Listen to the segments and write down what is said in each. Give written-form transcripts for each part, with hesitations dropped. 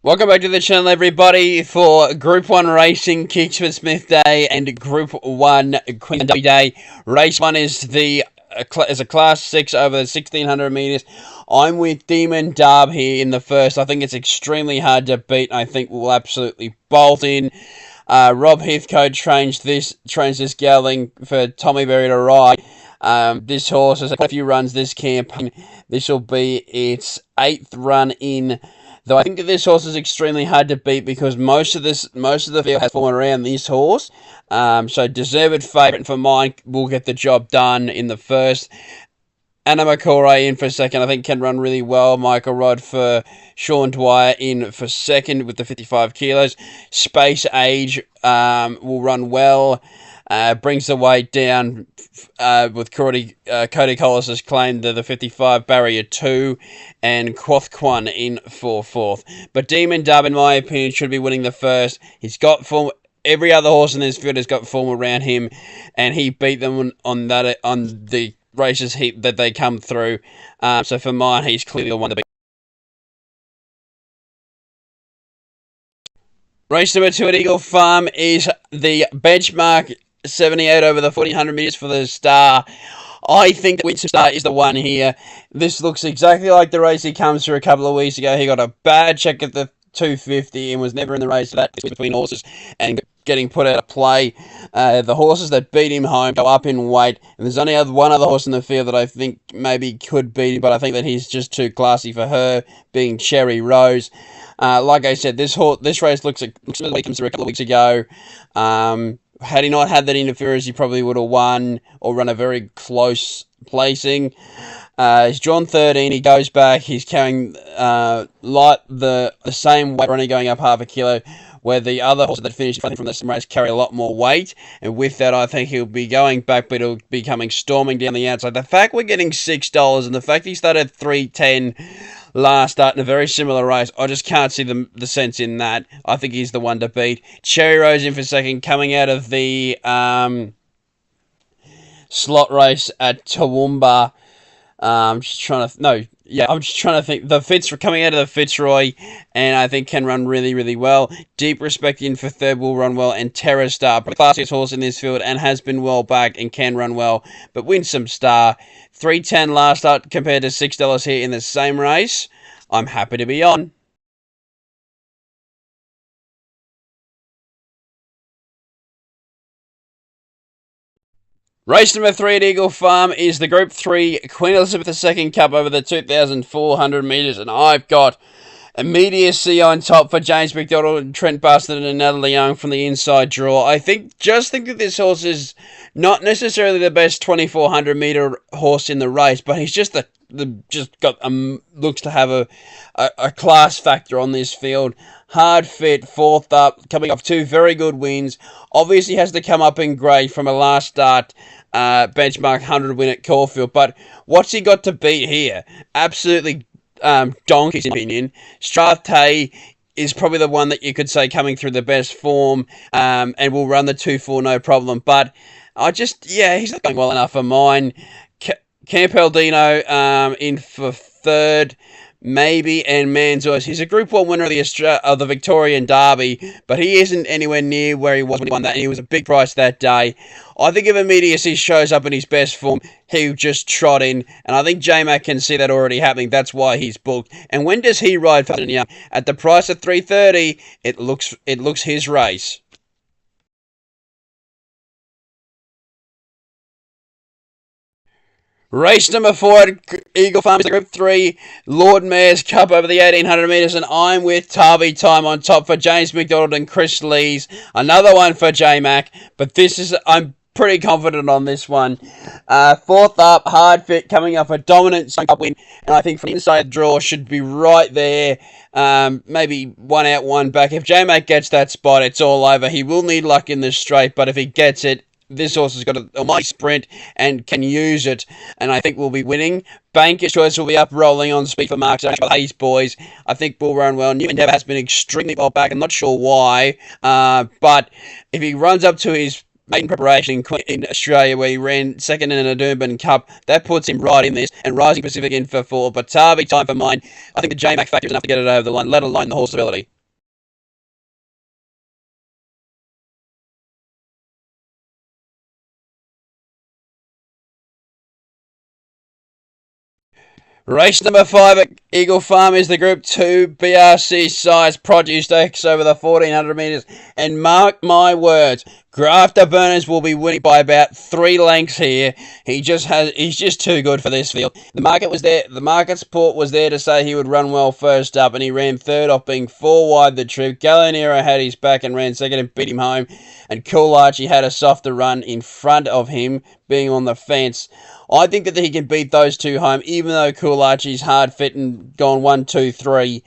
Welcome back to the channel, everybody, for Group 1 Racing, Kingsford Smith Day, and Group 1 Queen Derby Day. Race 1 is a Class 6 over the 1600 metres. I'm with Demon Darb here in the first. I think it's extremely hard to beat. I think we'll absolutely bolt in. Rob Heathcote trains this gelding for Tommy Berry to ride. This horse has had a few runs this campaign. This will be its 8th run in. Though I think that this horse is extremely hard to beat because most of the field has fallen around this horse. So deserved favourite for mine will get the job done in the first. Anna McCoy in for second. I think can run really well. Michael Rod for Sean Dwyer in for second with the 55 kilos. Space Age will run well. Brings the weight down with Cody Collis has claimed the 55 barrier 2 and Quoth Quan in for fourth. But Demon Dub, in my opinion, should be winning the first. He's got form. Every other horse in this field has got form around him, and he beat them on the races that they come through. So for mine, he's clearly the one to beat. Race number 2 at Eagle Farm is the benchmark 78 over the 1400 metres for the Star. I think that Winston Star is the one here. This looks exactly like the race he comes through a couple of weeks ago. He got a bad check at the 250 and was never in the race. That between horses and getting put out of play. The horses that beat him home go up in weight. And there's only one other horse in the field that I think maybe could beat him, but I think that he's just too classy for her, being Cherry Rose. Like I said, this race looks like he comes through a couple of weeks ago. Had he not had that interference, he probably would have won or run a very close placing. He's drawn 13. He goes back. He's carrying the same weight, only going up half a kilo, where the other horses that finished from the same race carry a lot more weight. And with that, I think he'll be going back, but he'll be coming storming down the outside. The fact we're getting $6 and the fact he started 3.10 last start in a very similar race, I just can't see the sense in that. I think he's the one to beat. Cherry Rose in for second, coming out of the slot race at Toowoomba. I'm just trying to think. The Fitz coming out of the Fitzroy, and I think can run really, really well. Deep Respect in for third will run well, and Terra Star, the classiest horse in this field, and has been well back and can run well. But Winsome Star, 3.10 last start compared to $6 here in the same race. I'm happy to be on. Race number 3 at Eagle Farm is the Group 3 Queen Elizabeth II Cup over the 2,400 metres, and I've got immediacy on top for James McDonald, Trent Buston, and Natalie Young from the inside draw. I think that this horse is not necessarily the best 2,400 metre horse in the race, but he's just looks to have a class factor on this field. Hard fit, fourth up, coming off 2 very good wins. Obviously has to come up in grade from a last start benchmark 100 win at Caulfield, but what's he got to beat here? Absolutely donkey, in my opinion. Strathtay is probably the one that you could say coming through the best form, and will run the 2-4 no problem, but he's not going well enough for mine. Campbell-Dino in for third, maybe, and Manzois. He's a Group 1 winner of the Victorian Derby, but he isn't anywhere near where he was when he won that, and he was a big price that day. I think if immediacy shows up in his best form, he'll just trot in, and I think J-Mac can see that already happening. That's why he's booked. And when does he ride for Young? At the price of $3.30, it looks his race. Race number 4 at Eagle Farm is the Group 3 Lord Mayor's Cup over the 1,800 metres, and I'm with Tarby Time on top for James McDonald and Chris Lees. Another one for J-Mac, but I'm pretty confident on this one. Fourth up, hard fit, coming up a dominant Cup win, and I think from the inside draw should be right there. Maybe one out, one back. If J-Mac gets that spot, it's all over. He will need luck in the straight, but if he gets it, this horse has got a mighty sprint and can use it, and I think we'll be winning. Banker's Choice will be up rolling on speed for Mark Hayes boys. I think will run well. New Endeavour has been extremely well back. I'm not sure why, but if he runs up to his maiden preparation in Australia, where he ran second in a Durban Cup, that puts him right in this, and Rising Pacific in for 4. But Tarby Time for mine. I think the J-Mac factor is enough to get it over the line, let alone the horse ability. Race number 5 at Eagle Farm is the Group 2 BRC size Produce Stakes over the 1400 metres. And mark my words, Grafter Burners will be winning by about 3 lengths here. He's just too good for this field. The market was there. The market support was there to say he would run well first up, and he ran third off being 4 wide the trip. Gallinero had his back and ran second and beat him home. And Cool Archie had a softer run in front of him, being on the fence. I think that he can beat those two home, even though Cool Archie's hard fit and gone 1, 2, 3.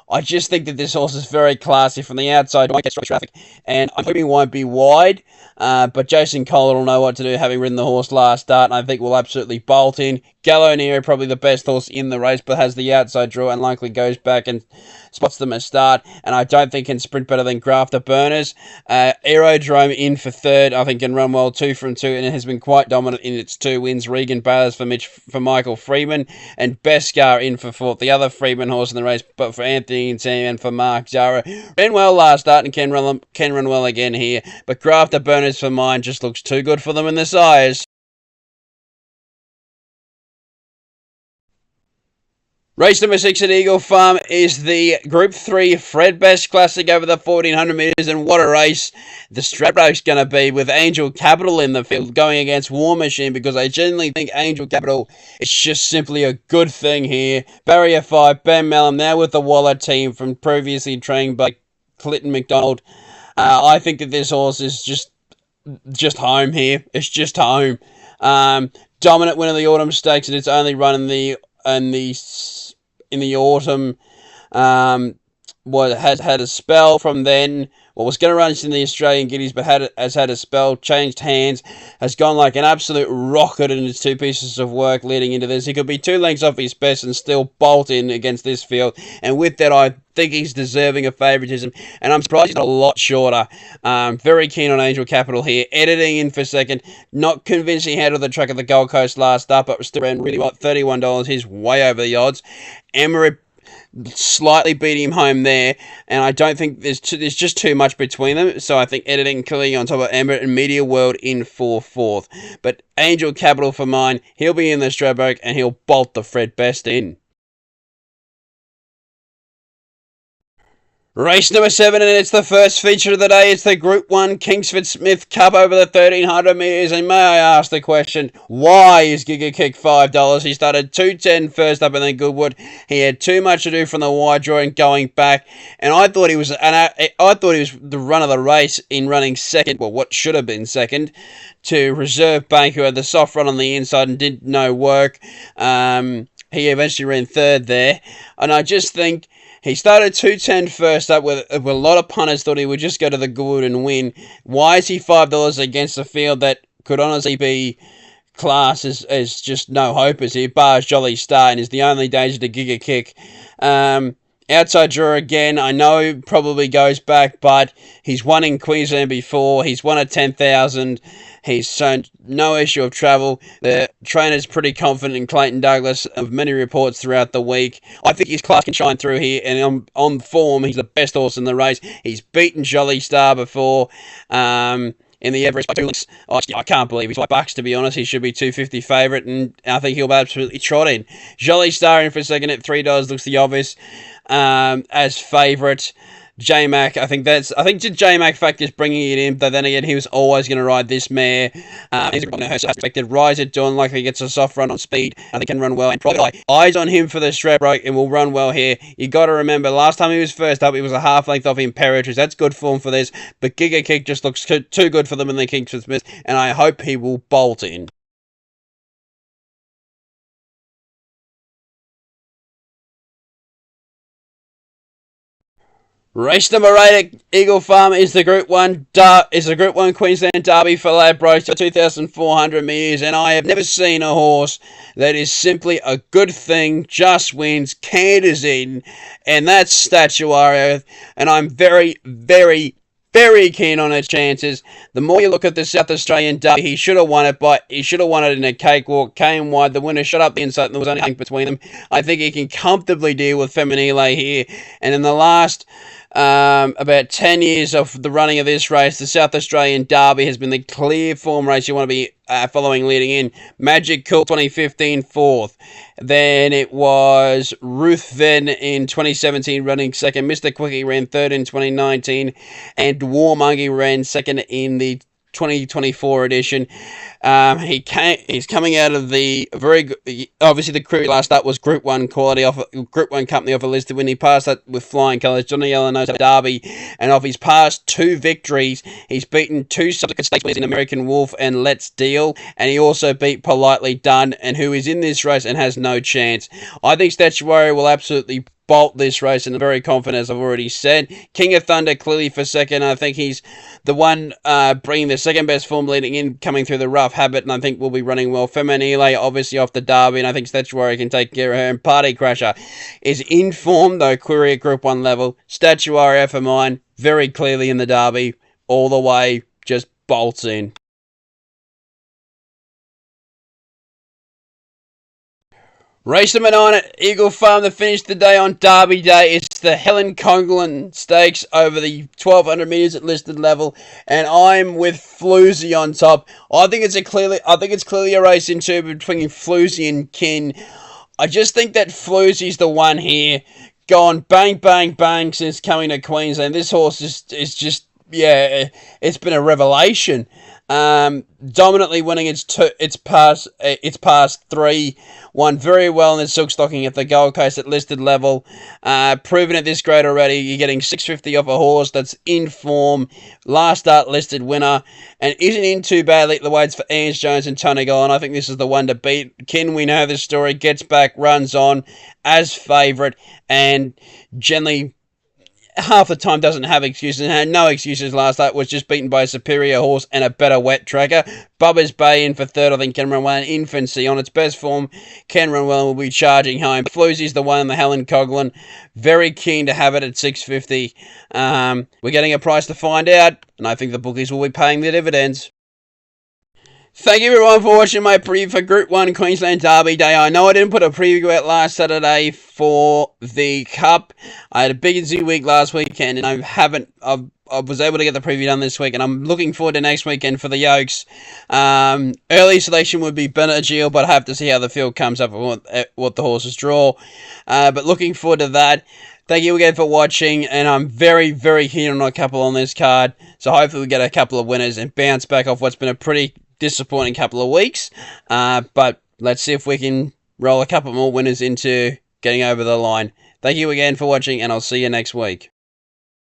I just think that this horse is very classy from the outside. Won't get straight traffic, and I'm hoping he won't be wide. But Jason Kohler will know what to do, having ridden the horse last start, and I think will absolutely bolt in. Gallo Nero, probably the best horse in the race, but has the outside draw and likely goes back and spots them a start. And I don't think can sprint better than Grafter Burners. Aerodrome in for third, I think can run well 2 from 2, and it has been quite dominant in its 2 wins. Regan Bayless for Michael Freeman, and Beskar in for fourth, the other Freeman horse in the race, but for Anthony and Sam and for Mark Zara. Ran well last start and can run well again here, but Grafter Burners for mine just looks too good for them in the size. Race number 6 at Eagle Farm is the Group 3 Fred Best Classic over the 1400 metres, and what a race the Stradbroke's going to be, with Angel Capital in the field going against War Machine, because I genuinely think Angel Capital is just simply a good thing here. Barrier 5, Ben Mellon, now with the Waller team from previously trained by Clinton McDonald. I think that this horse is just home here. It's just home. Dominant win of the Autumn Stakes, and it's only run in the autumn. Has had a spell from then. Was going to run in the Australian Guineas, but has had a spell, changed hands, has gone like an absolute rocket in his 2 pieces of work leading into this. He could be 2 lengths off his best and still bolt in against this field. And with that, I think he's deserving of favouritism. And I'm surprised he's not a lot shorter. Very keen on Angel Capital here. Editing in for second. Not convinced he handled the track at the Gold Coast last start, but still ran really well. $31. He's way over the odds. Emery slightly beat him home there, and I don't think there's just too much between them, so I think Editing clearly on top of Emirates and Media World in for fourth. But Angel Capital for mine, he'll be in the Stradbroke and he'll bolt the Fred Best in. Race number 7, and it's the first feature of the day. It's the Group 1 Kingsford Smith Cup over the 1300 metres. And may I ask the question, why is Giga Kick $5? He started 2.10 first up in the Goodwood. He had too much to do from the wide draw and going back. And I thought he was the run of the race in running second, well, what should have been second, to Reserve Bank, who had the soft run on the inside and did no work. He eventually ran third there. And I just think he started 2.10 first up, with a lot of punters thought he would just go to the Goodwood and win. Why is he $5 against a field that could honestly be classed as just no hope as he bars Jolly Star and is the only danger to Giga Kick? Outside draw again, I know probably goes back, but he's won in Queensland before. He's won at 10,000. He's shown no issue of travel. The trainer's pretty confident in Clayton Douglas of many reports throughout the week. I think his class can shine through here, and on form, he's the best horse in the race. He's beaten Jolly Star before. In the Everest by 2 lengths. I can't believe he's $5, to be honest. He should be $2.50 favourite, and I think he'll be absolutely trot in. Jolly Star in for second at $3 looks the obvious as favourite. J-Mac, I think J-Mac factors bringing it in, but then again, he was always going to ride this mare. He's expected. Rise at Dawn likely gets a soft run on speed, and they can run well. And probably eyes on him for the Stradbroke and will run well here. You got to remember, last time he was first up, he was a half length off Imperatrice. That's good form for this, but Giga Kick just looks too good for them in the Kingsford Smith, and I hope he will bolt in. Race number 8 at Eagle Farm is the Group 1 Queensland Derby for Ladbrokes for 2,400 metres, and I have never seen a horse that is simply a good thing, just wins, canters in, and that's Statuario, and I'm very, very, very keen on its chances. The more you look at the South Australian Derby, he should have won it, but he should have won it in a cakewalk, came wide, the winner shot up the inside, and there was only a link between them. I think he can comfortably deal with Feminile here, and in the last about 10 years of the running of this race, the South Australian Derby has been the clear form race you want to be following leading in. Magic Cool 2015 fourth. Then it was Ruthven in 2017 running second. Mr. Quickie ran third in 2019. And Warmonger ran second in the 2024 edition. He's coming out of the obviously the crew last up was Group 1 quality off Group 1 company off a listed when he passed that with flying colours. Johnny Allen knows Derby, and of his past 2 victories, he's beaten 2 subsequent stakes winners in American Wolf and Let's Deal, and he also beat Politely Done, and who is in this race and has no chance. I think Statuary will absolutely bolt this race, and I'm very confident, as I've already said. King of Thunder clearly for second. I think he's the one bringing the second best form leading in, coming through the rough habit, and I think will be running well. Feminile obviously off the Derby, and I think Statuary can take care of her. And Party Crasher is in form, though query at Group 1 level. Statuary for mine, very clearly in the Derby, all the way, just bolts in. Race number 9 at Eagle Farm to finish the day on Derby Day. It's the Helen Congolin Stakes over the 1200 metres at listed level, and I'm with Floozy on top. I think it's clearly a race in two between Floozy and Kin. I just think that Floozy's the one here. Gone bang, bang, bang since coming to Queensland. This horse is just, yeah, it's been a revelation. Dominantly winning its past 3, won very well in the silk stocking at the Gold Coast at listed level, proven at this grade already. You're getting 650 off a horse that's in form, last start listed winner, and isn't in too badly at the weights for Ange Jones and Tony Golan. I think this is the one to beat. Kin, we know this story, gets back, runs on as favourite, and generally half the time doesn't have excuses, and had no excuses last night, was just beaten by a superior horse and a better wet tracker. Bubba's Bay in for third, I think can run well in infancy. On its best form, can run well and will be charging home. Floozy's the one in the Helen Coghlan. Very keen to have it at 650. We're getting a price to find out, and I think the bookies will be paying the dividends. Thank you everyone for watching my preview for Group 1 Queensland Derby Day. I know I didn't put a preview out last Saturday for the Cup. I had a busy week last weekend, and I was able to get the preview done this week, and I'm looking forward to next weekend for the Yokes. Early selection would be Benadryl, but I have to see how the field comes up and what the horses draw. But looking forward to that. Thank you again for watching, and I'm very, very keen on a couple on this card. So hopefully we get a couple of winners and bounce back off what's been a pretty disappointing couple of weeks, but let's see if we can roll a couple more winners into getting over the line. Thank you again for watching, and I'll see you next week.